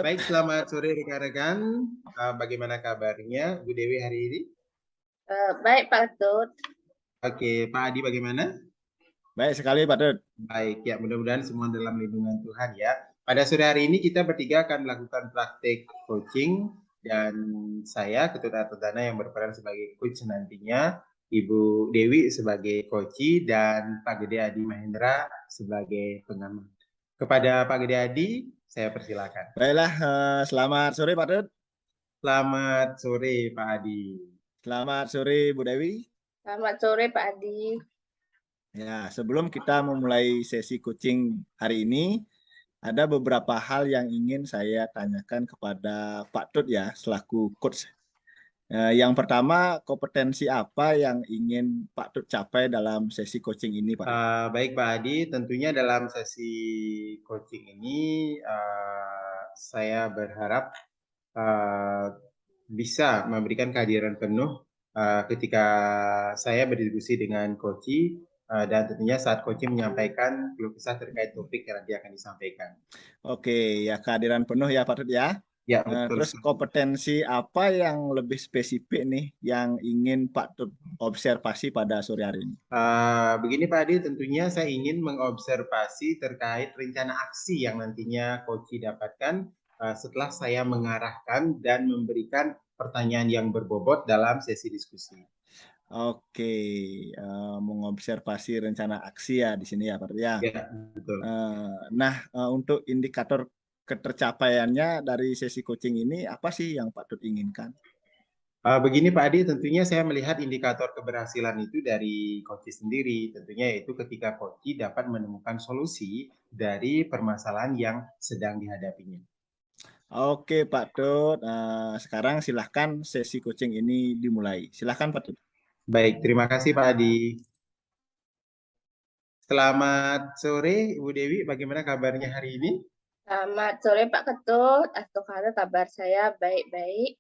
Baik, selamat sore rekan-rekan. Bagaimana kabarnya Bu Dewi hari ini? Baik Pak Tut. Oke, Pak Adi bagaimana? Baik sekali Pak Dut. Baik, ya mudah-mudahan semua dalam lindungan Tuhan ya. Pada sore hari ini kita bertiga akan melakukan praktik coaching dan saya Ketua Tadana yang berperan sebagai coach nantinya, Ibu Dewi sebagai coach dan Pak Gede Adi Mahendra sebagai pengamat. Kepada Pak Gede Adi, saya persilakan. Baiklah, selamat sore Pak Dut. Selamat sore Pak Adi. Selamat sore Bu Dewi. Selamat sore Pak Adi. Ya, sebelum kita memulai sesi coaching hari ini, ada beberapa hal yang ingin saya tanyakan kepada Pak Tut ya, selaku coach. Yang pertama, kompetensi apa yang ingin Pak Tut capai dalam sesi coaching ini, Pak? Baik Pak Adi, tentunya dalam sesi coaching ini saya berharap bisa memberikan kehadiran penuh ketika saya berdiskusi dengan coach dan tentunya saat coach menyampaikan keluh kesah terkait topik yang nanti akan disampaikan. Oke, ya kehadiran penuh ya Pak Tut ya. Ya, betul. Terus kompetensi apa yang lebih spesifik nih yang ingin Pak Tut observasi pada sore hari ini? Begini Pak Adi, tentunya saya ingin mengobservasi terkait rencana aksi yang nantinya coach dapatkan setelah saya mengarahkan dan memberikan pertanyaan yang berbobot dalam sesi diskusi. Oke, mengobservasi rencana aksi ya di sini ya Pak Tut ya. Ya, betul. Untuk indikator ketercapaiannya dari sesi coaching ini apa sih yang Pak Tut inginkan? Begini Pak Adi, tentunya saya melihat indikator keberhasilan itu dari coach sendiri. Tentunya yaitu ketika coach dapat menemukan solusi dari permasalahan yang sedang dihadapinya. Oke Pak Tut, sekarang silahkan sesi coaching ini dimulai. Silahkan Pak Tut. Baik, terima kasih Pak Adi. Selamat sore Ibu Dewi, bagaimana kabarnya hari ini? Selamat sore Pak Ketut. Alhamdulillah kabar saya baik-baik.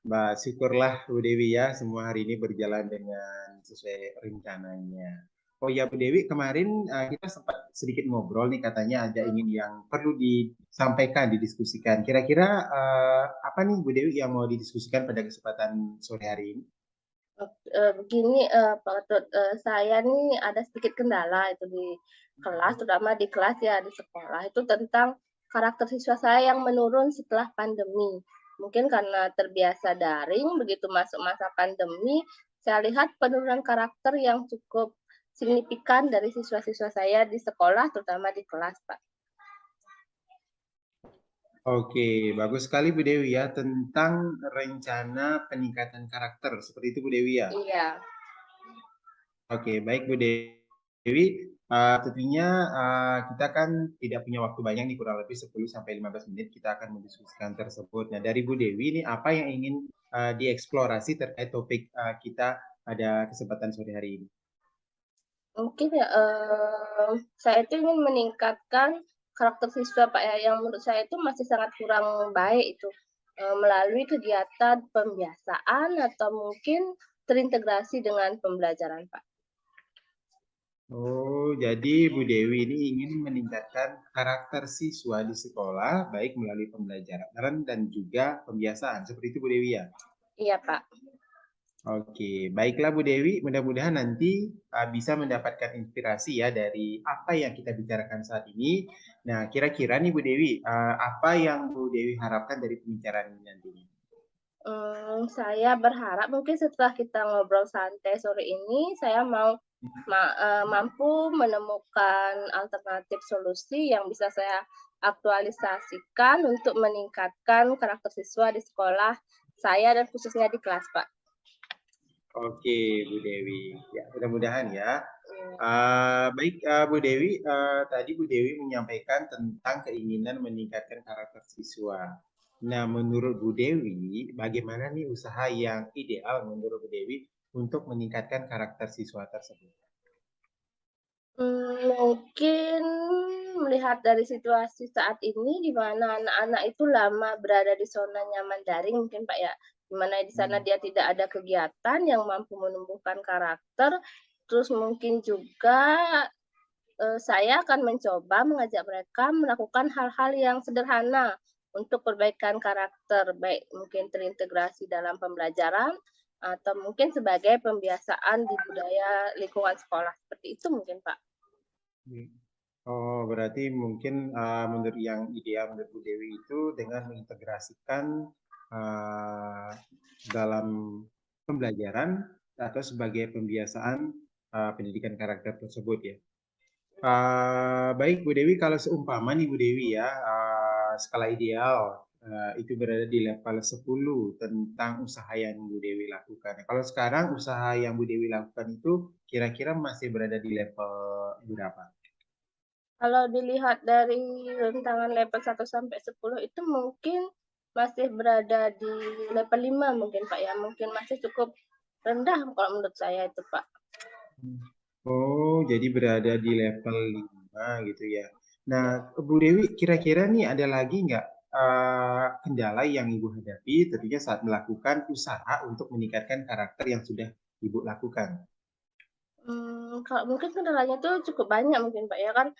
Mbak, syukurlah Bu Dewi ya, semua hari ini berjalan dengan sesuai rencananya. Oh ya Bu Dewi, kemarin kita sempat sedikit ngobrol nih, katanya ada ingin yang perlu disampaikan, didiskusikan. Kira-kira apa nih Bu Dewi yang mau didiskusikan pada kesempatan sore hari ini? Begini Pak Ketut, saya nih ada sedikit kendala itu di kelas, terutama di kelas ya di sekolah itu tentang karakter siswa saya yang menurun setelah pandemi. Mungkin karena terbiasa daring, begitu masuk masa pandemi, saya lihat penurunan karakter yang cukup signifikan dari siswa-siswa saya di sekolah, terutama di kelas, Pak. Oke, bagus sekali Bu Dewi ya, tentang rencana peningkatan karakter, seperti itu Bu Dewi ya? Iya. Oke, baik Bu Dewi. Tentunya kita kan tidak punya waktu banyak nih, kurang lebih 10-15 menit kita akan mendiskusikan tersebut. Nah, dari Bu Dewi ini apa yang ingin dieksplorasi terkait topik kita pada kesempatan sore hari ini? Mungkin ya, saya itu ingin meningkatkan karakter siswa Pak ya, yang menurut saya itu masih sangat kurang baik itu, melalui kegiatan pembiasaan atau mungkin terintegrasi dengan pembelajaran Pak. Oh, jadi Bu Dewi ini ingin meningkatkan karakter siswa di sekolah, baik melalui pembelajaran dan juga pembiasaan. Seperti itu Bu Dewi ya? Iya Pak. Oke, baiklah Bu Dewi, mudah-mudahan nanti bisa mendapatkan inspirasi ya dari apa yang kita bicarakan saat ini. Nah, kira-kira nih Bu Dewi, apa yang Bu Dewi harapkan dari pembicaraan ini nantinya? Saya berharap mungkin setelah kita ngobrol santai sore ini, saya mampu menemukan alternatif solusi yang bisa saya aktualisasikan untuk meningkatkan karakter siswa di sekolah saya dan khususnya di kelas, Pak. Oke, Bu Dewi. Ya, mudah-mudahan ya. Baik, Bu Dewi, tadi Bu Dewi menyampaikan tentang keinginan meningkatkan karakter siswa. Nah, menurut Bu Dewi, bagaimana nih usaha yang ideal menurut Bu Dewi untuk meningkatkan karakter siswa tersebut? Mungkin melihat dari situasi saat ini di mana anak-anak itu lama berada di zona nyaman daring mungkin Pak ya, di mana di sana dia tidak ada kegiatan yang mampu menumbuhkan karakter, terus mungkin juga saya akan mencoba mengajak mereka melakukan hal-hal yang sederhana untuk perbaikan karakter, baik mungkin terintegrasi dalam pembelajaran atau mungkin sebagai pembiasaan di budaya lingkungan sekolah. Seperti itu mungkin, Pak. Oh, berarti mungkin menurut yang ideal menurut Bu Dewi itu dengan mengintegrasikan dalam pembelajaran atau sebagai pembiasaan pendidikan karakter tersebut ya. Baik Bu Dewi, kalau seumpama nih Bu Dewi ya, skala ideal itu berada di level 10 tentang usaha yang Bu Dewi lakukan. Kalau sekarang usaha yang Bu Dewi lakukan itu kira-kira masih berada di level berapa? Kalau dilihat dari rentangan level 1 sampai 10 itu mungkin masih berada di level 5 mungkin, Pak, ya. Mungkin masih cukup rendah kalau menurut saya itu, Pak. Oh, jadi berada di level 5 gitu ya. Nah, Bu Dewi, kira-kira nih ada lagi nggak kendala yang Ibu hadapi tentunya saat melakukan usaha untuk meningkatkan karakter yang sudah Ibu lakukan? Kalau mungkin kendalanya tuh cukup banyak mungkin, Pak, ya kan,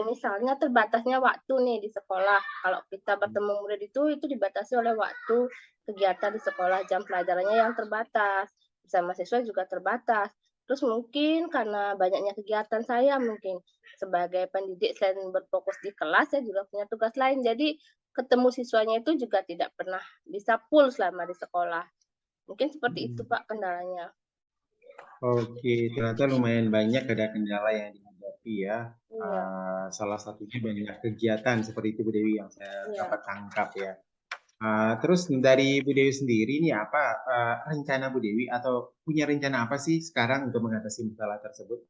misalnya terbatasnya waktu nih di sekolah. Kalau kita bertemu murid itu dibatasi oleh waktu kegiatan di sekolah, jam pelajarannya yang terbatas, bersama siswa juga terbatas. Terus mungkin karena banyaknya kegiatan saya mungkin sebagai pendidik selain berfokus di kelas, saya juga punya tugas lain. Jadi ketemu siswanya itu juga tidak pernah bisa full selama di sekolah. Mungkin seperti itu, Pak, kendalanya. Oke, ternyata lumayan banyak ada kendala yang dihadapi ya. Iya, Salah satunya banyak kegiatan seperti itu Bu Dewi yang saya iya. dapat tangkap ya. Terus dari Bu Dewi sendiri nih apa rencana Bu Dewi atau punya rencana apa sih sekarang untuk mengatasi masalah tersebut?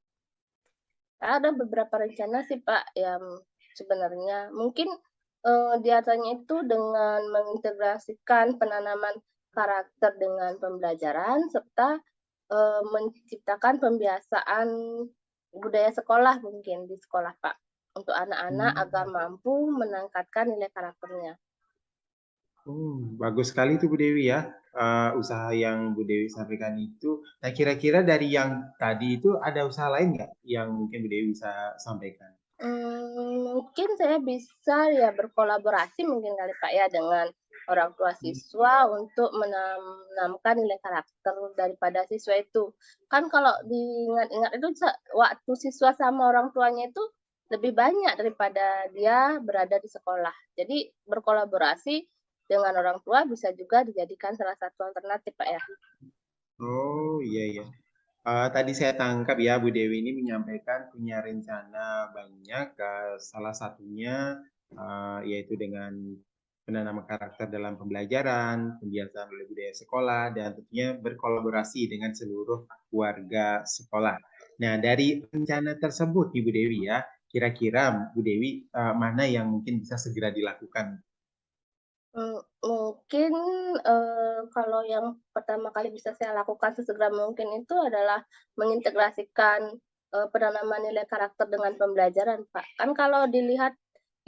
Ada beberapa rencana sih, Pak, yang sebenarnya mungkin, di antaranya itu dengan mengintegrasikan penanaman karakter dengan pembelajaran serta, menciptakan pembiasaan budaya sekolah mungkin di sekolah, Pak, untuk anak-anak agar Hmm. mampu meningkatkan nilai karakternya. Bagus sekali itu Bu Dewi ya, usaha yang Bu Dewi sampaikan itu. Nah, kira-kira dari yang tadi itu ada usaha lain nggak yang mungkin Bu Dewi bisa sampaikan? Mungkin saya bisa ya berkolaborasi mungkin kali, Pak, ya dengan orang tua siswa untuk menanamkan nilai karakter daripada siswa itu. Kan kalau diingat-ingat itu waktu siswa sama orang tuanya itu lebih banyak daripada dia berada di sekolah. Jadi berkolaborasi dengan orang tua bisa juga dijadikan salah satu alternatif, Pak, ya. Oh, iya iya. Tadi saya tangkap ya Bu Dewi ini menyampaikan punya rencana banyak, salah satunya yaitu dengan penanaman karakter dalam pembelajaran, pembiasaan oleh budaya sekolah, dan tentunya berkolaborasi dengan seluruh warga sekolah. Nah, dari rencana tersebut nih Bu Dewi ya, kira-kira Bu Dewi mana yang mungkin bisa segera dilakukan? Mungkin, kalau yang pertama kali bisa saya lakukan sesegera mungkin itu adalah mengintegrasikan, penanaman nilai karakter dengan pembelajaran, Pak. Kan kalau dilihat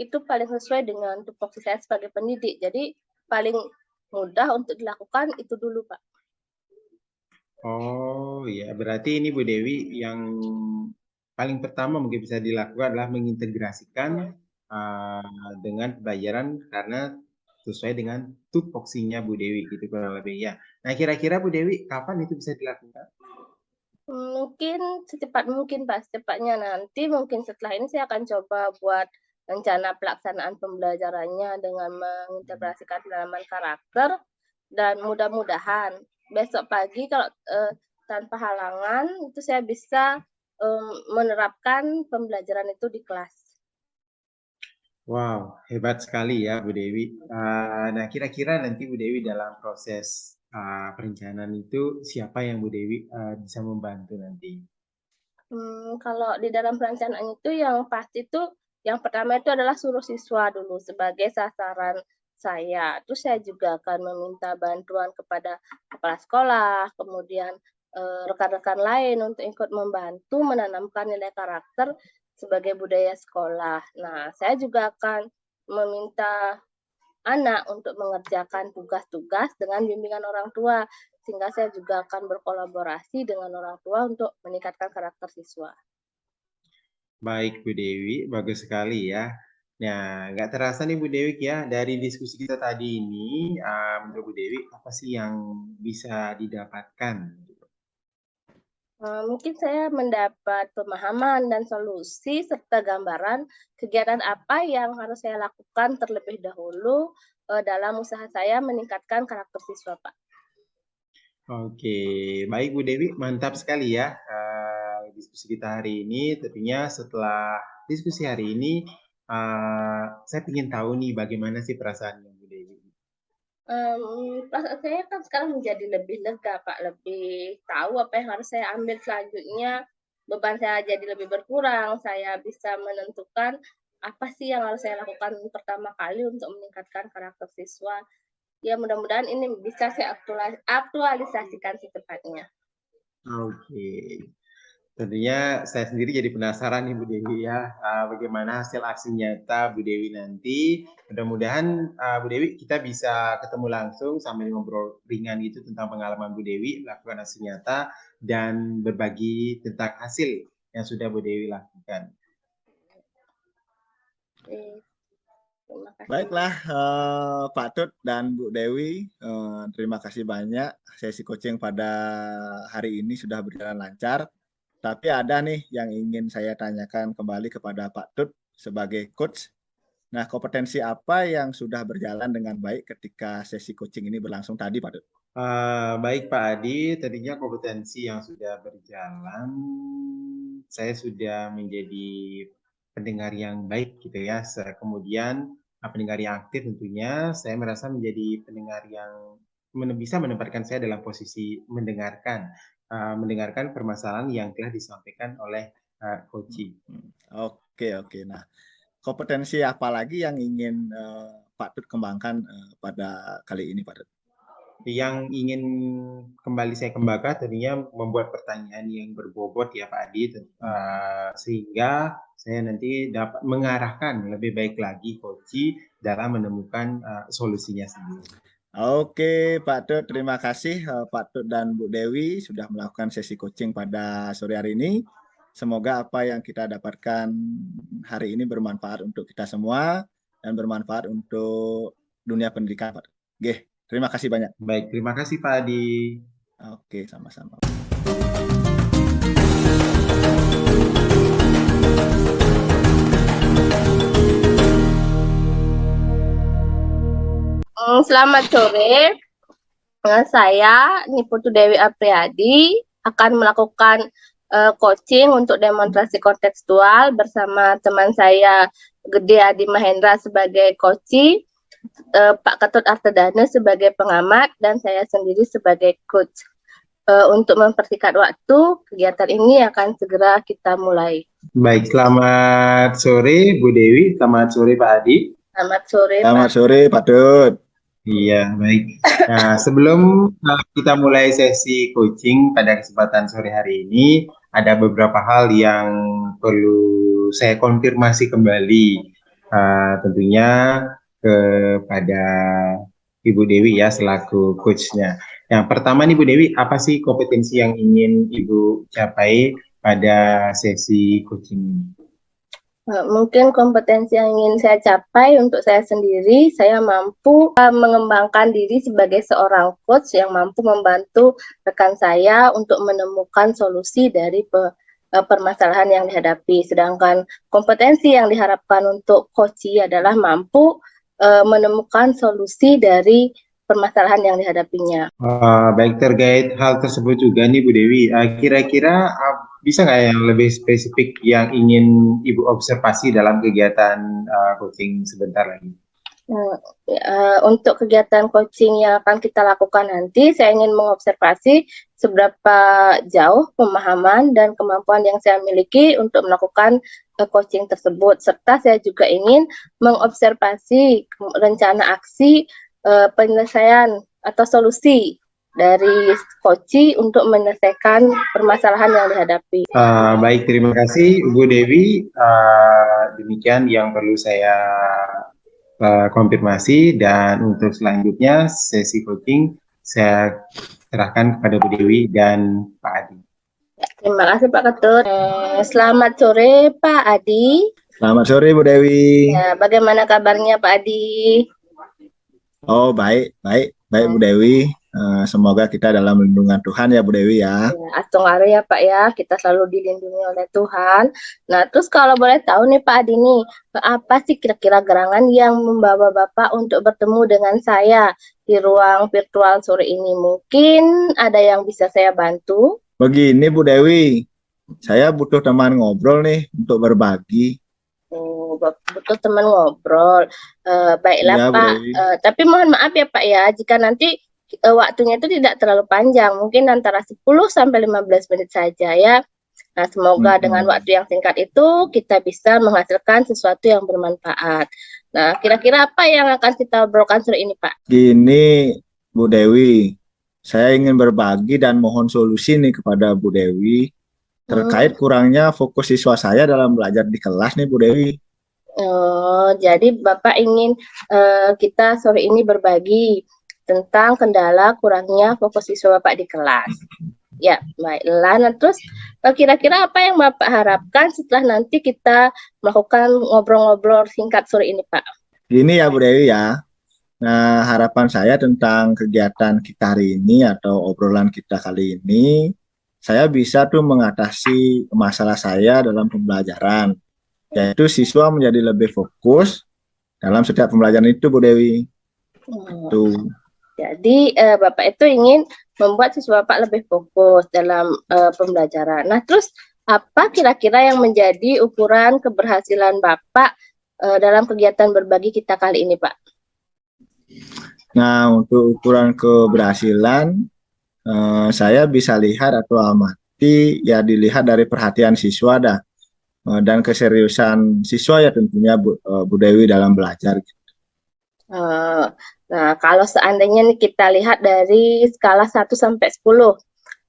itu paling sesuai dengan tupoksi saya sebagai pendidik, jadi paling mudah untuk dilakukan itu dulu, Pak. Oh ya, berarti ini Bu Dewi yang paling pertama mungkin bisa dilakukan adalah mengintegrasikan Iya. dengan pembelajaran karena sesuai dengan tupoksinya Bu Dewi gitu kurang lebih ya. Nah, kira-kira Bu Dewi kapan itu bisa dilakukan? Mungkin secepat mungkin, Pak, secepatnya nanti mungkin setelah ini saya akan coba buat rencana pelaksanaan pembelajarannya dengan mengintegrasikan penanaman karakter dan mudah-mudahan besok pagi kalau, tanpa halangan itu saya bisa, menerapkan pembelajaran itu di kelas. Wow, hebat sekali ya Bu Dewi. Nah, kira-kira nanti Bu Dewi dalam proses perencanaan itu siapa yang Bu Dewi bisa membantu nanti? Kalau di dalam perencanaan itu yang pasti itu, yang pertama itu adalah suruh siswa dulu sebagai sasaran saya. Terus saya juga akan meminta bantuan kepada kepala sekolah, kemudian, rekan-rekan lain untuk ikut membantu menanamkan nilai karakter sebagai budaya sekolah. Nah, saya juga akan meminta anak untuk mengerjakan tugas-tugas dengan bimbingan orang tua, sehingga saya juga akan berkolaborasi dengan orang tua untuk meningkatkan karakter siswa. Baik Bu Dewi, bagus sekali ya. Nah, nggak terasa nih Bu Dewi ya, dari diskusi kita tadi ini, menurut Bu Dewi, apa sih yang bisa didapatkan? Mungkin saya mendapat pemahaman dan solusi serta gambaran kegiatan apa yang harus saya lakukan terlebih dahulu dalam usaha saya meningkatkan karakter siswa, Pak. Oke, baik Bu Dewi, mantap sekali ya diskusi kita hari ini. Tentunya setelah diskusi hari ini, saya ingin tahu nih bagaimana sih perasaannya Bu Dewi. Perasaan saya kan sekarang menjadi lebih lega, Pak, lebih tahu apa yang harus saya ambil selanjutnya, beban saya jadi lebih berkurang, saya bisa menentukan apa sih yang harus saya lakukan pertama kali untuk meningkatkan karakter siswa. Ya mudah-mudahan ini bisa saya aktualisasikan secepatnya. Oke, tentunya saya sendiri jadi penasaran nih Bu Dewi ya, bagaimana hasil aksi nyata Bu Dewi nanti. Mudah-mudahan Bu Dewi kita bisa ketemu langsung sambil ngobrol ringan gitu tentang pengalaman Bu Dewi melakukan aksi nyata dan berbagi tentang hasil yang sudah Bu Dewi lakukan. Terima kasih. Baiklah, Pak Tut dan Bu Dewi, terima kasih banyak. Sesi coaching pada hari ini sudah berjalan lancar. Tapi ada nih yang ingin saya tanyakan kembali kepada Pak Tut sebagai coach. Nah, kompetensi apa yang sudah berjalan dengan baik ketika sesi coaching ini berlangsung tadi, Pak Tut? Baik Pak Adi, tadinya kompetensi yang sudah berjalan, saya sudah menjadi pendengar yang baik gitu ya. Kemudian pendengar yang aktif tentunya, saya merasa menjadi pendengar yang bisa menempatkan saya dalam posisi mendengarkan, mendengarkan permasalahan yang telah disampaikan oleh coach. Oke, oke. Nah, kompetensi apa lagi yang ingin Pak Tut kembangkan pada kali ini, Pak Tut? Yang ingin kembali saya kembangkan tentunya membuat pertanyaan yang berbobot ya Pak Adi, sehingga saya nanti dapat mengarahkan lebih baik lagi coach dalam menemukan solusinya sendiri. Oke, Pak Tut, terima kasih Pak Tut dan Bu Dewi sudah melakukan sesi coaching pada sore hari ini. Semoga apa yang kita dapatkan hari ini bermanfaat untuk kita semua dan bermanfaat untuk dunia pendidikan, Pak Tut. Oke, terima kasih banyak. Baik, terima kasih Pak Adi. Oke, sama-sama. Selamat sore. Saya Niputu Dewi Apriyadi akan melakukan coaching untuk demonstrasi kontekstual bersama teman saya Gede Adi Mahendra sebagai coach, Pak Ketut Artedana sebagai pengamat, dan saya sendiri sebagai coach. Untuk mempersingkat waktu, kegiatan ini akan segera kita mulai. Baik, selamat sore Bu Dewi, selamat sore Pak Adi. Selamat sore, Selamat sore, Pak Tut. Iya, baik. Nah, sebelum kita mulai sesi coaching pada kesempatan sore hari ini, ada beberapa hal yang perlu saya konfirmasi kembali, tentunya kepada Ibu Dewi ya selaku coachnya. Yang pertama nih Bu Dewi, apa sih kompetensi yang ingin Ibu capai pada sesi coaching ini? Mungkin kompetensi yang ingin saya capai untuk saya sendiri, saya mampu mengembangkan diri sebagai seorang coach yang mampu membantu rekan saya untuk menemukan solusi dari permasalahan yang dihadapi. Sedangkan kompetensi yang diharapkan untuk coach adalah mampu menemukan solusi dari permasalahan yang dihadapinya. Baik, terkait hal tersebut juga nih Bu Dewi, kira-kira bisa nggak yang lebih spesifik yang ingin Ibu observasi dalam kegiatan coaching sebentar lagi? Untuk kegiatan coaching yang akan kita lakukan nanti, saya ingin mengobservasi seberapa jauh pemahaman dan kemampuan yang saya miliki untuk melakukan coaching tersebut, serta saya juga ingin mengobservasi rencana aksi penyelesaian atau solusi dari coach untuk menyelesaikan permasalahan yang dihadapi. Baik, terima kasih Bu Dewi. Demikian yang perlu saya konfirmasi, dan untuk selanjutnya sesi coaching saya serahkan kepada Bu Dewi dan Pak Adi. Terima kasih Pak Ketut. Selamat sore Pak Adi. Selamat sore Bu Dewi. Ya, bagaimana kabarnya Pak Adi? Oh, baik, baik, baik Bu Dewi. Semoga kita dalam lindungan Tuhan ya Bu Dewi ya. Ya, Astung Are ya Pak ya, kita selalu dilindungi oleh Tuhan. Nah, terus kalau boleh tahu nih Pak Adi nih, apa sih kira-kira gerangan yang membawa Bapak untuk bertemu dengan saya di ruang virtual sore ini? Mungkin ada yang bisa saya bantu? Begini Bu Dewi, saya butuh teman ngobrol nih untuk berbagi. Oh, betul teman ngobrol. Baiklah Iya Bu Pak, Dewi. tapi mohon maaf ya Pak ya, jika nanti waktunya itu tidak terlalu panjang, mungkin antara 10 sampai 15 menit saja ya. Nah, semoga dengan waktu yang singkat itu kita bisa menghasilkan sesuatu yang bermanfaat. Nah, kira-kira apa yang akan kita obrolkan sore ini, Pak? Gini Bu Dewi, saya ingin berbagi dan mohon solusi nih kepada Bu Dewi terkait kurangnya fokus siswa saya dalam belajar di kelas nih Bu Dewi. Oh, jadi Bapak ingin kita sore ini berbagi tentang kendala kurangnya fokus siswa Bapak di kelas. Ya, baiklah. Nah, terus kira-kira apa yang Bapak harapkan setelah nanti kita melakukan ngobrol-ngobrol singkat sore ini, Pak? Gini ya Bu Dewi ya. Nah, harapan saya tentang kegiatan kita hari ini atau obrolan kita kali ini, saya bisa tuh mengatasi masalah saya dalam pembelajaran, yaitu siswa menjadi lebih fokus dalam setiap pembelajaran itu, Bu Dewi. Tuh. Jadi Bapak itu ingin membuat siswa Bapak lebih fokus dalam pembelajaran. Nah, terus apa kira-kira yang menjadi ukuran keberhasilan Bapak dalam kegiatan berbagi kita kali ini, Pak? Nah, untuk ukuran keberhasilan, saya bisa lihat atau amati ya dilihat dari perhatian siswa dan keseriusan siswa ya tentunya Bu Dewi dalam belajar. Nah, kalau seandainya nih kita lihat dari skala 1 sampai 10,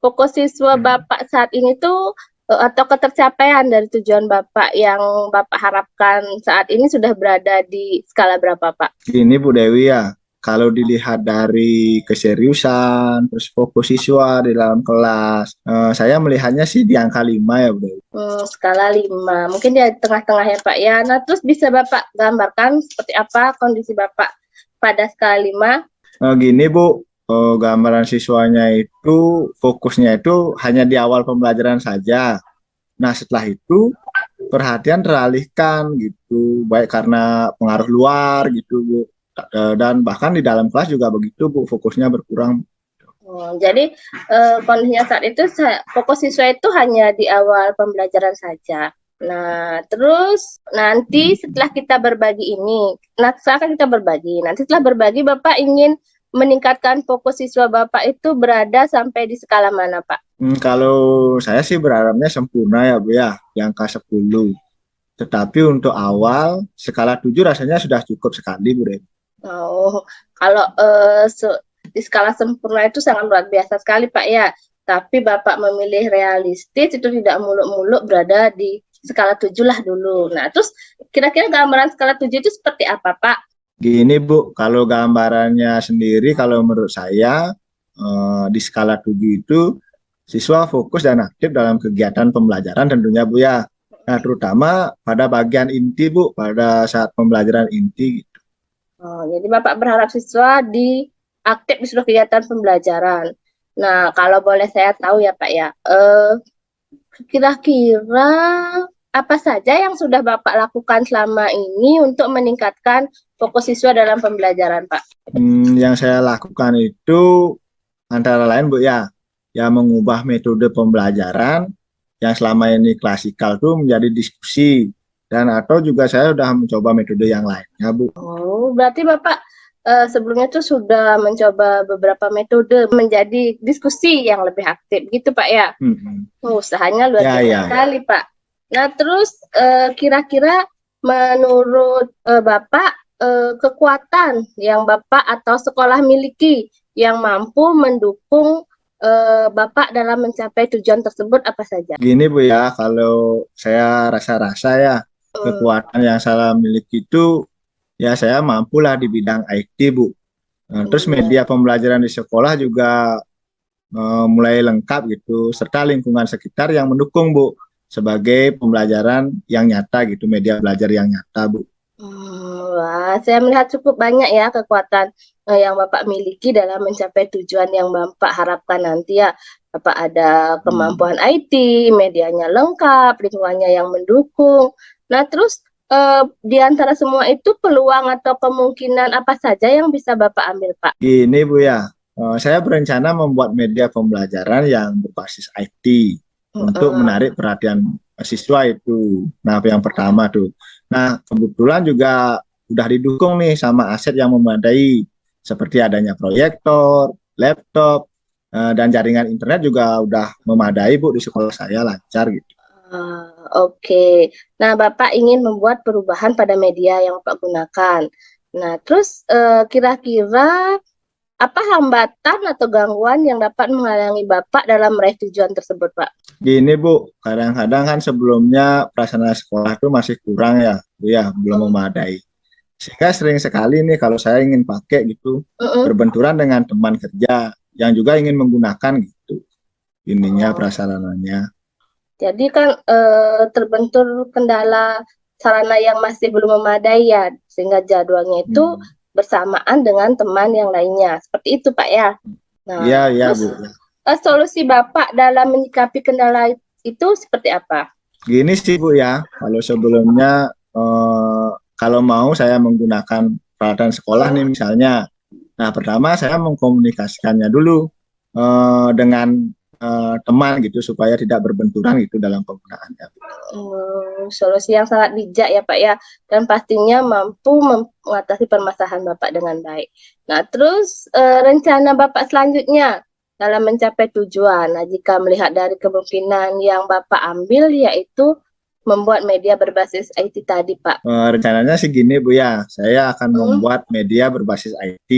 fokus siswa Bapak saat ini tuh atau ketercapaian dari tujuan Bapak yang Bapak harapkan saat ini sudah berada di skala berapa, Pak? Ini Bu Dewi ya, kalau dilihat dari keseriusan, terus fokus siswa di dalam kelas, saya melihatnya sih di angka 5 ya Bu Dewi. Skala 5, mungkin di tengah-tengah ya Pak ya. Nah, terus bisa Bapak gambarkan seperti apa kondisi Bapak pada skala 5? Gini Bu, gambaran siswanya itu fokusnya itu hanya di awal pembelajaran saja. Nah setelah itu perhatian teralihkan gitu, baik karena pengaruh luar gitu Bu, dan bahkan di dalam kelas juga begitu Bu, fokusnya berkurang. Jadi kondisinya saat itu fokus siswa itu hanya di awal pembelajaran saja. Nah, terus nanti setelah kita berbagi ini, setelah kita berbagi, nanti setelah berbagi Bapak ingin meningkatkan fokus siswa Bapak itu berada sampai di skala mana, Pak? Kalau saya sih berharapnya sempurna ya Bu ya, di angka 10. Tetapi untuk awal, skala 7 rasanya sudah cukup sekali Bu Dewi. Oh, kalau di skala sempurna itu sangat luar biasa sekali Pak ya. Tapi Bapak memilih realistis itu tidak muluk-muluk berada di skala 7 lah dulu. Nah, terus kira-kira gambaran skala 7 itu seperti apa, Pak? Gini Bu, kalau gambarannya sendiri kalau menurut saya di skala 7 itu siswa fokus dan aktif dalam kegiatan pembelajaran tentunya Bu ya. Nah, terutama pada bagian inti Bu, pada saat pembelajaran inti. Jadi Bapak berharap siswa aktif di seluruh kegiatan pembelajaran. Nah, kalau boleh saya tahu ya Pak ya, kira-kira apa saja yang sudah Bapak lakukan selama ini untuk meningkatkan fokus siswa dalam pembelajaran, Pak? Yang saya lakukan itu antara lain Bu ya, mengubah metode pembelajaran yang selama ini klasikal tuh menjadi diskusi, dan atau juga saya sudah mencoba metode yang lainnya Bu. Oh, berarti Bapak sebelumnya itu sudah mencoba beberapa metode menjadi diskusi yang lebih aktif gitu Pak ya? Usahanya luar biasa sekali Pak. Nah terus kira-kira menurut Bapak kekuatan yang Bapak atau sekolah miliki yang mampu mendukung Bapak dalam mencapai tujuan tersebut apa saja? Gini Bu ya, kalau saya rasa-rasa ya kekuatan yang saya miliki itu ya saya mampulah di bidang IT Bu. Terus media pembelajaran di sekolah juga mulai lengkap gitu, serta lingkungan sekitar yang mendukung Bu sebagai pembelajaran yang nyata gitu, media belajar yang nyata Bu. Wah, saya melihat cukup banyak ya kekuatan yang Bapak miliki dalam mencapai tujuan yang Bapak harapkan nanti ya. Bapak ada kemampuan IT, medianya lengkap, lingkungannya yang mendukung. Nah, terus di antara semua itu peluang atau kemungkinan apa saja yang bisa Bapak ambil, Pak? Gini Bu ya, saya berencana membuat media pembelajaran yang berbasis IT untuk menarik perhatian siswa itu. Nah, yang pertama tuh. Nah, kebetulan juga udah didukung nih sama aset yang memadai, seperti adanya proyektor, laptop, dan jaringan internet juga udah memadai Bu di sekolah saya, lancar gitu. Oke. Nah, Bapak ingin membuat perubahan pada media yang Bapak gunakan. Nah, terus kira-kira apa hambatan atau gangguan yang dapat menghalangi Bapak dalam meraih tujuan tersebut, Pak? Gini Bu, kadang-kadang kan sebelumnya prasarana sekolah itu masih kurang ya, Bu ya, belum memadai. Sehingga sering sekali nih kalau saya ingin pakai gitu, berbenturan dengan teman kerja yang juga ingin menggunakan gitu, ininya prasarananya. Jadi kan terbentur kendala sarana yang masih belum memadai ya, sehingga jadwalnya itu bersamaan dengan teman yang lainnya. Seperti itu Pak ya. Nah, iya terus Bu. Solusi Bapak dalam menyikapi kendala itu seperti apa? Gini sih Bu ya, kalau sebelumnya kalau mau saya menggunakan peralatan sekolah nih misalnya. Nah, pertama saya mengkomunikasikannya dulu dengan teman gitu supaya tidak berbenturan gitu dalam penggunaannya. Solusi yang sangat bijak ya Pak ya, dan pastinya mampu mengatasi permasalahan Bapak dengan baik. Nah, terus rencana Bapak selanjutnya dalam mencapai tujuan. Nah, jika melihat dari kemungkinan yang Bapak ambil yaitu membuat media berbasis IT tadi Pak. Rencananya sih gini Bu ya, saya akan membuat media berbasis IT,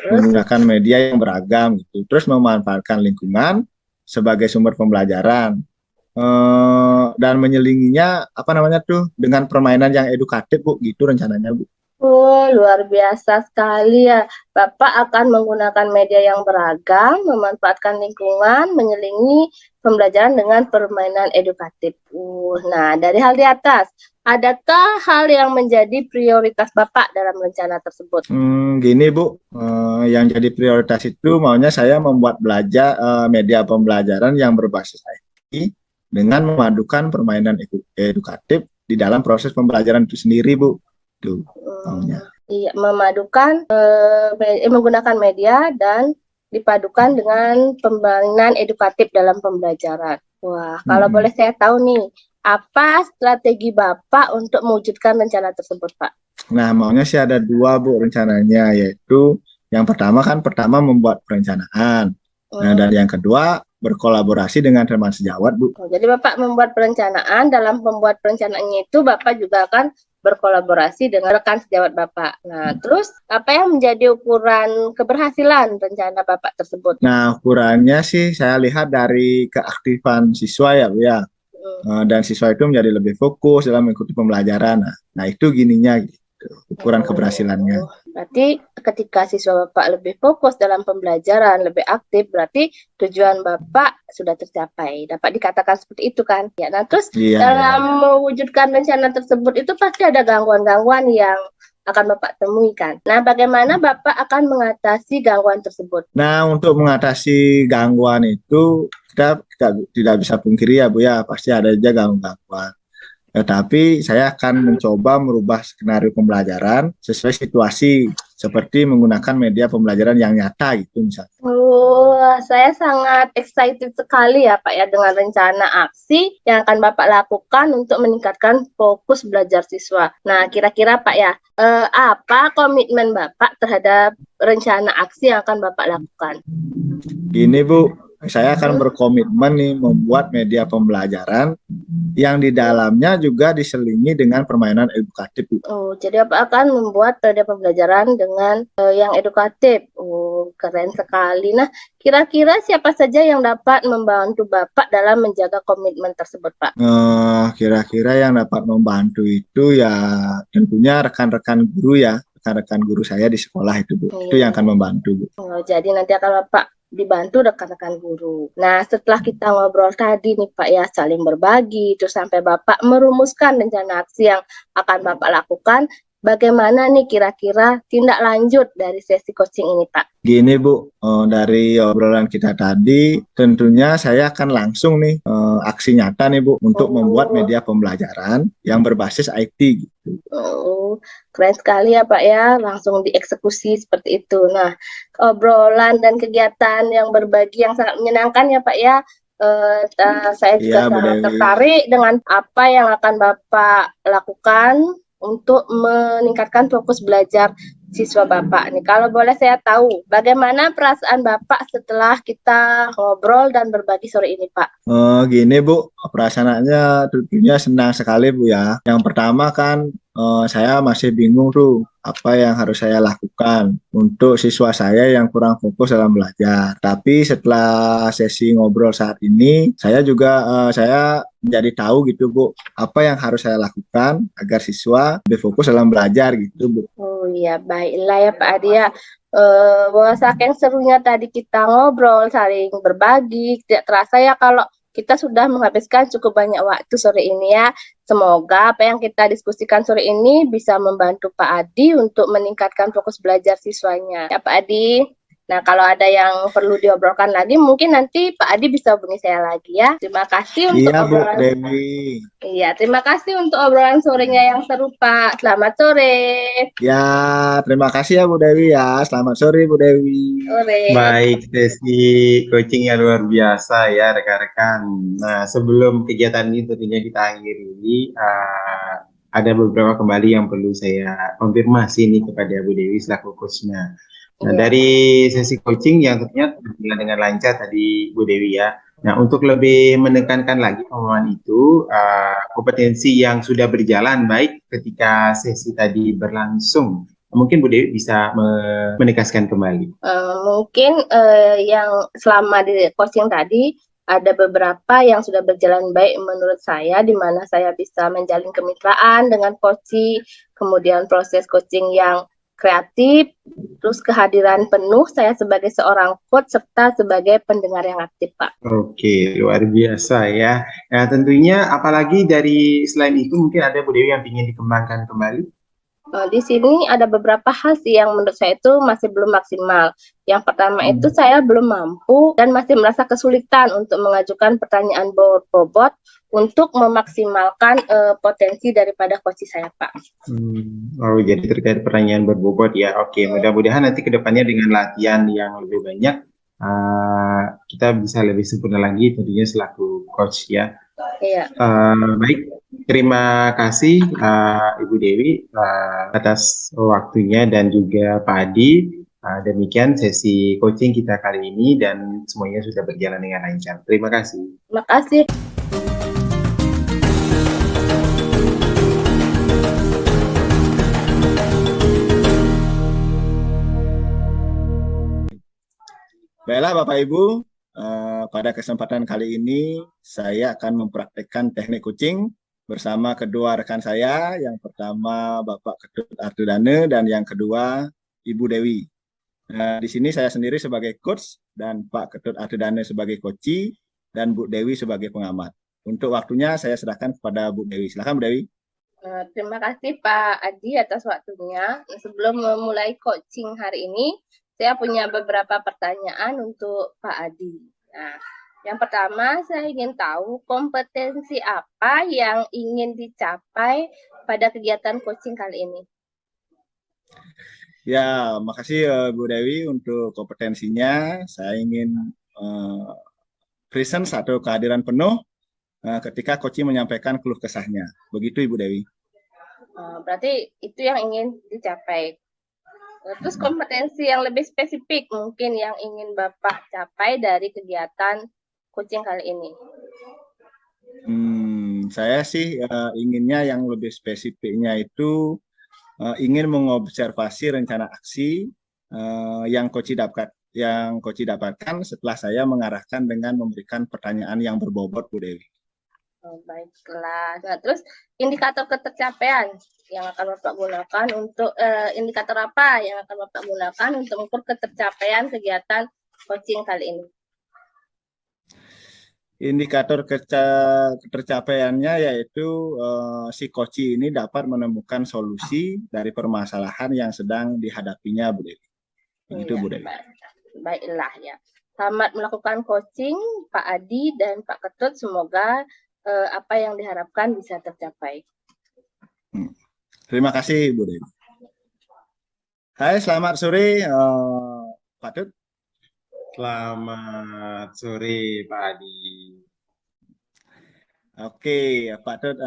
menggunakan media yang beragam gitu, terus memanfaatkan lingkungan sebagai sumber pembelajaran dan menyelinginya apa namanya tuh dengan permainan yang edukatif Bu, gitu rencananya Bu. Luar biasa sekali ya. Bapak akan menggunakan media yang beragam, memanfaatkan lingkungan, menyelingi pembelajaran dengan permainan edukatif. Nah, dari hal di atas, adakah hal yang menjadi prioritas Bapak dalam rencana tersebut? Gini Bu, yang jadi prioritas itu maunya saya membuat media pembelajaran yang berbasis IT dengan memadukan permainan edukatif di dalam proses pembelajaran itu sendiri Bu. Tuh, iya, memadukan menggunakan media dan dipadukan dengan pembangunan edukatif dalam pembelajaran. Wah, kalau boleh saya tahu nih, apa strategi Bapak untuk mewujudkan rencana tersebut, Pak? Nah, maunya sih ada dua Bu rencananya, yaitu yang pertama membuat perencanaan. Nah, dan yang kedua berkolaborasi dengan teman sejawat Bu. Jadi Bapak membuat perencanaan, dalam membuat perencanaannya itu Bapak juga akan berkolaborasi dengan rekan sejawat Bapak. Nah, terus apa yang menjadi ukuran keberhasilan rencana Bapak tersebut? Nah, ukurannya sih saya lihat dari keaktifan siswa ya Bu ya. Dan siswa itu menjadi lebih fokus dalam mengikuti pembelajaran. Nah itu gininya gitu, ukuran keberhasilannya. Berarti ketika siswa Bapak lebih fokus dalam pembelajaran, lebih aktif, berarti tujuan Bapak sudah tercapai. Dapat dikatakan seperti itu kan? Ya, nah terus dalam mewujudkan rencana tersebut itu pasti ada gangguan-gangguan yang akan Bapak temui kan? Nah, bagaimana Bapak akan mengatasi gangguan tersebut? Nah, untuk mengatasi gangguan itu kita tidak bisa pungkiri ya Bu ya, pasti ada aja gangguan. Tetapi saya akan mencoba merubah skenario pembelajaran sesuai situasi, seperti menggunakan media pembelajaran yang nyata gitu misalnya. Saya sangat excited sekali ya Pak ya dengan rencana aksi yang akan Bapak lakukan untuk meningkatkan fokus belajar siswa. Nah, kira-kira Pak ya, apa komitmen Bapak terhadap rencana aksi yang akan Bapak lakukan? Gini Bu, saya akan berkomitmen nih membuat media pembelajaran yang di dalamnya juga diselingi dengan permainan edukatif. Jadi Bapak akan membuat media pembelajaran dengan yang edukatif. Keren sekali. Nah, kira-kira siapa saja yang dapat membantu Bapak dalam menjaga komitmen tersebut, Pak? Kira-kira yang dapat membantu itu ya tentunya rekan-rekan guru ya. Rekan-rekan guru saya di sekolah itu Bu, itu yang akan membantu Bu. Jadi nanti akan Bapak dibantu rekan-rekan guru. Nah, setelah kita ngobrol tadi nih Pak ya, saling berbagi, terus sampai Bapak merumuskan rencana aksi yang akan Bapak lakukan, bagaimana nih kira-kira tindak lanjut dari sesi coaching ini Pak? Gini Bu, dari obrolan kita tadi, tentunya saya akan langsung nih aksi nyata nih Bu untuk membuat media pembelajaran yang berbasis IT gitu. Oh, keren sekali ya Pak ya, langsung dieksekusi seperti itu. Nah, obrolan dan kegiatan yang berbagi yang sangat menyenangkan ya Pak ya. Saya juga Iya Bu sangat Dewi. tertarik dengan apa yang akan Bapak lakukan untuk meningkatkan fokus belajar siswa Bapak. Nih, kalau boleh saya tahu, bagaimana perasaan Bapak setelah kita ngobrol dan berbagi sore ini Pak? Gini Bu, perasaannya tentunya senang sekali Bu ya. Yang pertama kan saya masih bingung tuh apa yang harus saya lakukan untuk siswa saya yang kurang fokus dalam belajar. Tapi setelah sesi ngobrol saat ini, saya juga saya menjadi tahu gitu Bu, apa yang harus saya lakukan agar siswa lebih fokus dalam belajar gitu Bu. Oh iya, baiklah ya Pak Adi ya. Bahwa saking serunya tadi kita ngobrol, saling berbagi, tidak terasa ya kalau kita sudah menghabiskan cukup banyak waktu sore ini ya. Semoga apa yang kita diskusikan sore ini bisa membantu Pak Adi untuk meningkatkan fokus belajar siswanya. Ya Pak Adi. Nah, kalau ada yang perlu diobrolkan lagi, mungkin nanti Pak Adi bisa hubungi saya lagi ya. Terima kasih untuk Iya Bu obrolan. Dewi. Iya, terima kasih untuk obrolan sorenya yang seru Pak. Selamat sore. Ya, terima kasih ya Bu Dewi ya. Selamat sore Bu Dewi. Sore. Baik, sesi coaching yang luar biasa ya rekan-rekan. Nah, sebelum kegiatan ini tentunya kita akhiri, ada beberapa kembali yang perlu saya konfirmasi nih kepada Bu Dewi selaku coachnya. Nah, Iya. dari sesi coaching yang tentunya berjalan dengan lancar tadi Bu Dewi ya. Nah, untuk lebih menekankan lagi pemahaman itu, kompetensi yang sudah berjalan baik ketika sesi tadi berlangsung. Mungkin Bu Dewi bisa menegaskan kembali. Mungkin yang selama di coaching tadi ada beberapa yang sudah berjalan baik menurut saya, di mana saya bisa menjalin kemitraan dengan coaching, kemudian proses coaching yang kreatif, terus kehadiran penuh saya sebagai seorang coach serta sebagai pendengar yang aktif, Pak. Oke, luar biasa ya. Nah, tentunya apalagi dari selain itu mungkin ada Bu Dewi yang ingin dikembangkan kembali. Di sini ada beberapa hal sih yang menurut saya itu masih belum maksimal. Yang pertama itu saya belum mampu dan masih merasa kesulitan untuk mengajukan pertanyaan bobot untuk memaksimalkan potensi daripada coach saya, Pak. Oh, jadi terkait pertanyaan berbobot ya. Oke, mudah-mudahan nanti ke depannya dengan latihan yang lebih banyak, kita bisa lebih sempurna lagi tentunya selaku coach ya. Iya. Baik, terima kasih Ibu Dewi atas waktunya dan juga Pak Adi. Demikian sesi coaching kita kali ini dan semuanya sudah berjalan dengan lancar. Terima kasih. Terima kasih. Baiklah Bapak Ibu, pada kesempatan kali ini saya akan mempraktekkan teknik coaching bersama kedua rekan saya. Yang pertama Bapak Ketut Artudane dan yang kedua Ibu Dewi. Di sini saya sendiri sebagai coach dan Pak Ketut Artudane sebagai coachee dan Bu Dewi sebagai pengamat. Untuk waktunya saya serahkan kepada Bu Dewi. Silakan Bu Dewi. Terima kasih Pak Adi atas waktunya. Sebelum memulai coaching hari ini, saya punya beberapa pertanyaan untuk Pak Adi. Nah, yang pertama saya ingin tahu kompetensi apa yang ingin dicapai pada kegiatan coaching kali ini. Ya, makasih Bu Dewi untuk kompetensinya. Saya ingin presence atau kehadiran penuh ketika coaching menyampaikan keluh kesahnya. Begitu Ibu Dewi. Berarti itu yang ingin dicapai. Terus kompetensi yang lebih spesifik mungkin yang ingin Bapak capai dari kegiatan coaching kali ini. Saya sih inginnya yang lebih spesifiknya itu ingin mengobservasi rencana aksi yang coach dapatkan setelah saya mengarahkan dengan memberikan pertanyaan yang berbobot Bu Dewi. Baiklah. Nah, terus indikator ketercapaian yang akan Bapak gunakan untuk indikator apa yang akan Bapak gunakan untuk mengukur ketercapaian kegiatan coaching kali ini. Indikator ketercapaiannya yaitu si coach ini dapat menemukan solusi dari permasalahan yang sedang dihadapinya, Bu Dewi. Begitu, Iya, Bu Dewi. baiklah ya. Selamat melakukan coaching Pak Adi dan Pak Ketut. Semoga apa yang diharapkan bisa tercapai. Terima kasih, Bu Dewi. Hai, selamat sore, Pak Tut. Selamat sore Pak Adi. Oke, Pak Tut,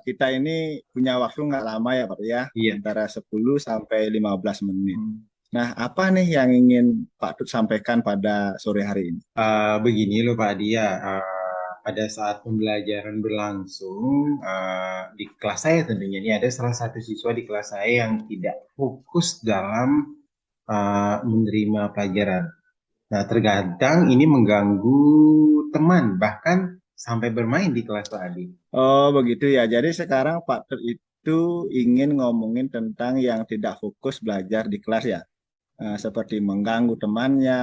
kita ini punya waktu nggak lama ya, Pak Tut ya, Iya. antara 10 sampai 15 menit. Nah, apa nih yang ingin Pak Tut sampaikan pada sore hari ini? Begini loh Pak Adi ya, pada saat pembelajaran berlangsung di kelas saya tentunya ini ada salah satu siswa di kelas saya yang tidak fokus dalam menerima pelajaran. Nah, terkadang ini mengganggu teman, bahkan sampai bermain di kelas Pak Adi. Oh, begitu ya. Jadi sekarang Pak Tut itu ingin ngomongin tentang yang tidak fokus belajar di kelas ya. Seperti mengganggu temannya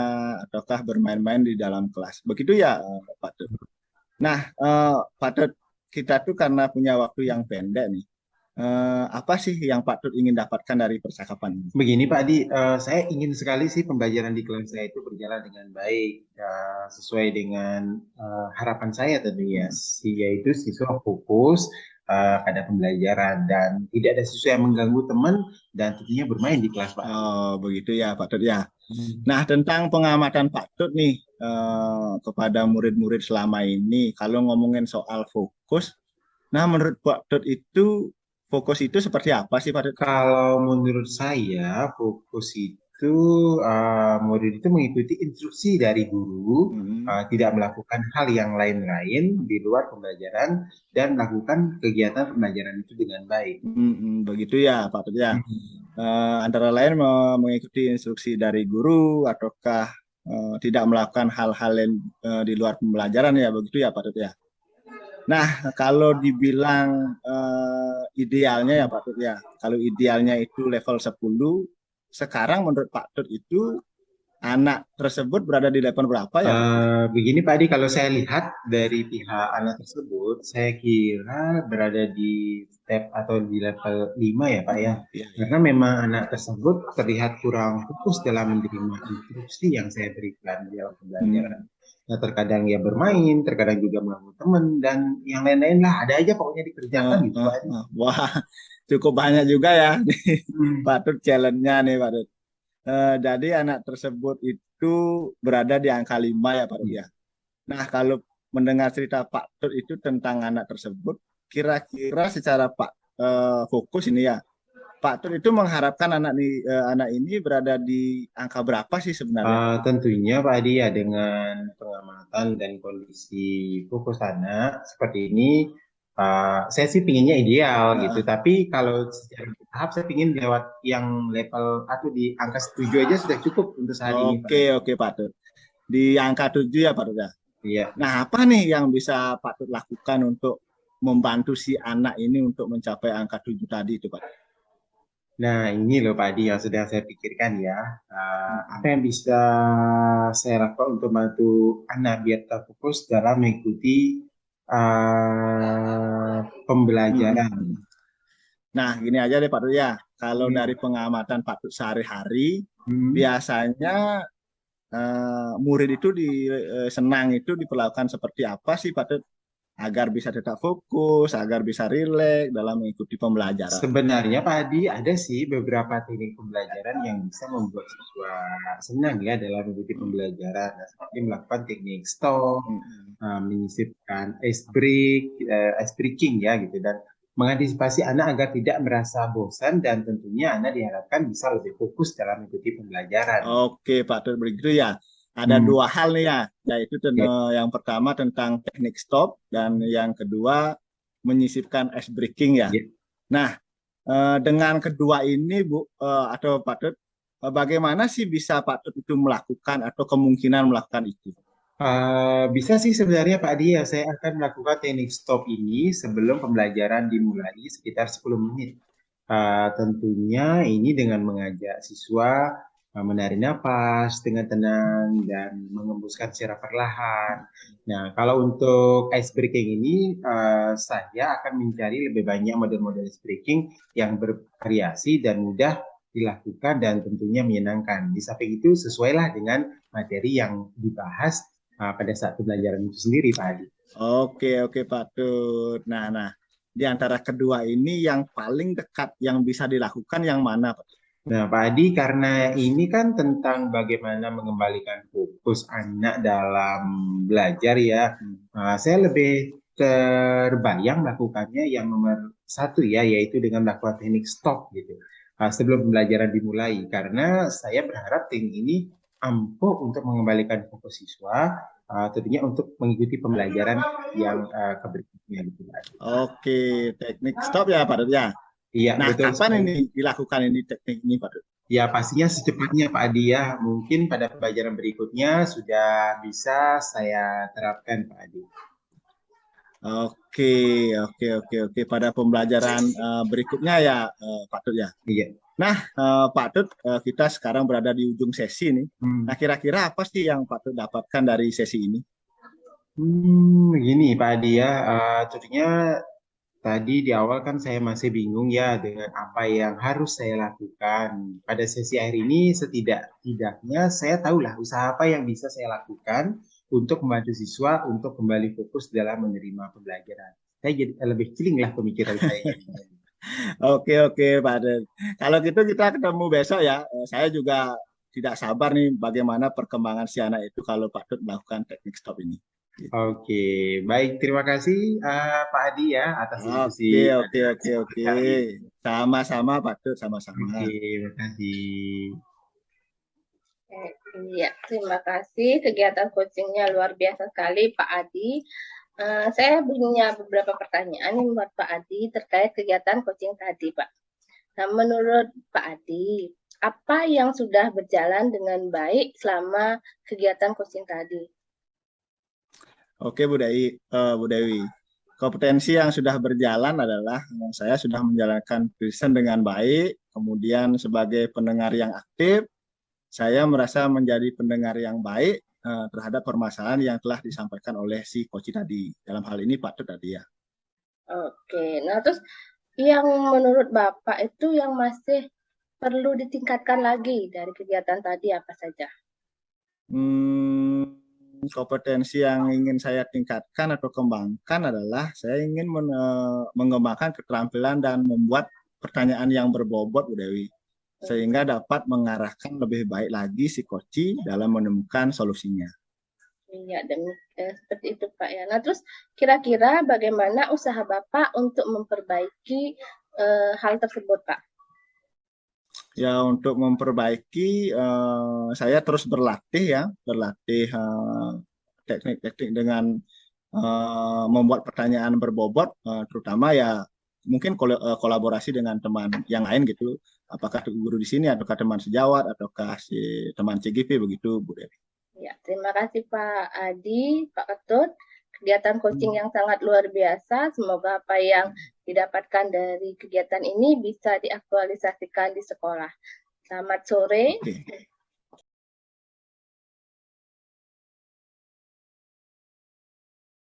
ataukah bermain-main di dalam kelas. Begitu ya, Pak Tut. Nah, Pak Tut, kita tuh karena punya waktu yang pendek nih. Apa sih yang Pak Tut ingin dapatkan dari percakapan ini? Begini Pak Adi, saya ingin sekali sih pembelajaran di kelas saya itu berjalan dengan baik, sesuai dengan harapan saya tentunya, yaitu siswa fokus pada pembelajaran dan tidak ada siswa yang mengganggu teman dan tentunya bermain di kelas Pak Adi. Oh, begitu ya, Pak Tut ya. Nah, tentang pengamatan Pak Tut nih kepada murid-murid selama ini, kalau ngomongin soal fokus, nah menurut Pak Tut itu fokus itu seperti apa sih, Pak Tut? Kalau menurut saya, fokus itu murid itu mengikuti instruksi dari guru, tidak melakukan hal yang lain-lain di luar pembelajaran dan melakukan kegiatan pembelajaran itu dengan baik. Begitu ya, Pak Tut ya. Antara lain mengikuti instruksi dari guru ataukah tidak melakukan hal-hal yang di luar pembelajaran ya, begitu ya, Pak Tut ya. Nah, kalau dibilang idealnya ya Pak Tut ya, kalau idealnya itu level 10, sekarang menurut Pak Tut itu anak tersebut berada di level berapa ya, Pak? Begini Pak Adi, kalau saya lihat dari pihak anak tersebut, saya kira berada di step atau di level 5 ya Pak ya. Iya, iya. Karena memang anak tersebut terlihat kurang fokus dalam menerima instruksi yang saya berikan di dalam pembelajaran. Nah, terkadang dia bermain, terkadang juga mengganggu teman, dan yang lain-lain lah, ada aja pokoknya dikerjakan gitu Pak Adi. Wah, cukup banyak juga ya Pak Tut challenge-nya nih Pak Tut. Jadi anak tersebut itu berada di angka 5 ya Pak Tut ya. Nah, kalau mendengar cerita Pak Tut itu tentang anak tersebut, kira-kira secara fokus ini ya, Pak Tut itu mengharapkan anak ini berada di angka berapa sih sebenarnya? Tentunya Pak Adi ya dengan pengamatan dan kondisi fokus anak seperti ini, saya sih pinginnya ideal gitu. Tapi kalau secara bertahap saya pingin lewat yang level atau di angka 7 aja sudah cukup untuk saat ini Pak. Oke Pak Tut. Di angka 7 ya Pak Tut ya. Iya. Nah, apa nih yang bisa Pak Tut lakukan untuk membantu si anak ini untuk mencapai angka 7 tadi itu Pak? Nah, ini loh Pak Adi yang sedang saya pikirkan ya. Apa yang bisa saya lakukan untuk membantu anak biar terfokus dalam mengikuti pembelajaran. Nah, gini aja deh Pak Tut ya. Kalau dari pengamatan Pak Tut sehari-hari, biasanya murid itu senang itu diperlakukan seperti apa sih Pak Tut? Agar bisa tetap fokus, agar bisa rileks dalam mengikuti pembelajaran. Sebenarnya Pak Adi ada sih beberapa teknik pembelajaran yang bisa membuat siswa senang ya dalam mengikuti pembelajaran. Nah, seperti melakukan teknik stop, menyisipkan ice breaking ya gitu, dan mengantisipasi anak agar tidak merasa bosan dan tentunya anak diharapkan bisa lebih fokus dalam mengikuti pembelajaran. Oke Pak Tut, begitu ya. Ada dua hal nih ya, yaitu yang pertama tentang teknik stop dan yang kedua menyisipkan ice breaking ya. Nah, dengan kedua ini Bu atau Pak Tut, bagaimana sih bisa Pak Tut itu melakukan atau kemungkinan melakukan itu? Bisa sih sebenarnya Pak Adi ya, saya akan melakukan teknik stop ini sebelum pembelajaran dimulai sekitar 10 menit. Tentunya ini dengan mengajak siswa menarik napas dengan tenang dan mengembuskan secara perlahan. Nah, kalau untuk ice breaking ini, saya akan mencari lebih banyak model-model ice breaking yang bervariasi dan mudah dilakukan dan tentunya menyenangkan. Di samping itu, sesuailah dengan materi yang dibahas pada saat pembelajaran itu sendiri, Pak Adi. Oke Pak Tut. Nah, di antara kedua ini yang paling dekat yang bisa dilakukan yang mana, Pak? Nah, Pak Adi, karena ini kan tentang bagaimana mengembalikan fokus anak dalam belajar ya, saya lebih terbayang melakukannya yang nomor satu ya, yaitu dengan melakukan teknik stop gitu, sebelum pembelajaran dimulai. Karena saya berharap teknik ini ampuh untuk mengembalikan fokus siswa, tentunya untuk mengikuti pembelajaran yang berikutnya gitu, Pak Adi. Oke, teknik stop ya Pak Tut ya. Iya, Nah, betul kapan sekali. ini dilakukan ini teknik ini Pak Tut? Ya, pastinya secepatnya Pak Adi ya. Mungkin pada pelajaran berikutnya sudah bisa saya terapkan Pak Adi. Oke. Pada pembelajaran berikutnya ya Pak Tut ya. Iya. Nah, Pak Tut, kita sekarang berada di ujung sesi nih. Nah, kira-kira apa sih yang Pak Tut dapatkan dari sesi ini? Begini Pak Adi ya. Tentunya tadi di awal kan saya masih bingung ya dengan apa yang harus saya lakukan. Pada sesi akhir ini setidak-tidaknya saya tahulah usaha apa yang bisa saya lakukan untuk membantu siswa untuk kembali fokus dalam menerima pembelajaran. Saya jadi lebih celing lah pemikiran saya. Oke Pak Tut. Kalau gitu kita ketemu besok ya. Saya juga tidak sabar nih bagaimana perkembangan si anak itu kalau Pak Tut melakukan teknik stop ini. Oke, baik. Terima kasih Pak Adi ya atas diskusi Oke. kali ini. Sama-sama Pak Tut, sama-sama. Oke, terima kasih. Iya, terima kasih. Kegiatan coachingnya luar biasa sekali, Pak Adi. Saya punya beberapa pertanyaan nih buat Pak Adi terkait kegiatan coaching tadi, Pak. Nah, menurut Pak Adi, apa yang sudah berjalan dengan baik selama kegiatan coaching tadi? Oke Bu Dewi. Kompetensi yang sudah berjalan adalah saya sudah menjalankan present dengan baik, kemudian sebagai pendengar yang aktif, saya merasa menjadi pendengar yang baik terhadap permasalahan yang telah disampaikan oleh si coach tadi. Dalam hal ini Pak Tut tadi ya. Oke, nah terus yang menurut Bapak itu yang masih perlu ditingkatkan lagi dari kegiatan tadi apa saja? Kompetensi yang ingin saya tingkatkan atau kembangkan adalah saya ingin mengembangkan keterampilan dan membuat pertanyaan yang berbobot, Bu Dewi, sehingga dapat mengarahkan lebih baik lagi si coach dalam menemukan solusinya. Iya, seperti itu Pak ya. Nah terus kira-kira bagaimana usaha Bapak untuk memperbaiki hal tersebut Pak? Ya untuk memperbaiki saya terus berlatih teknik-teknik dengan membuat pertanyaan berbobot, terutama ya mungkin kolaborasi dengan teman yang lain gitu, apakah guru di sini ataukah teman sejawat ataukah si teman CGP begitu Bu Dewi. Ya, terima kasih Pak Adi, Pak Ketut. Kegiatan coaching yang sangat luar biasa. Semoga apa yang didapatkan dari kegiatan ini bisa diaktualisasikan di sekolah. Selamat sore.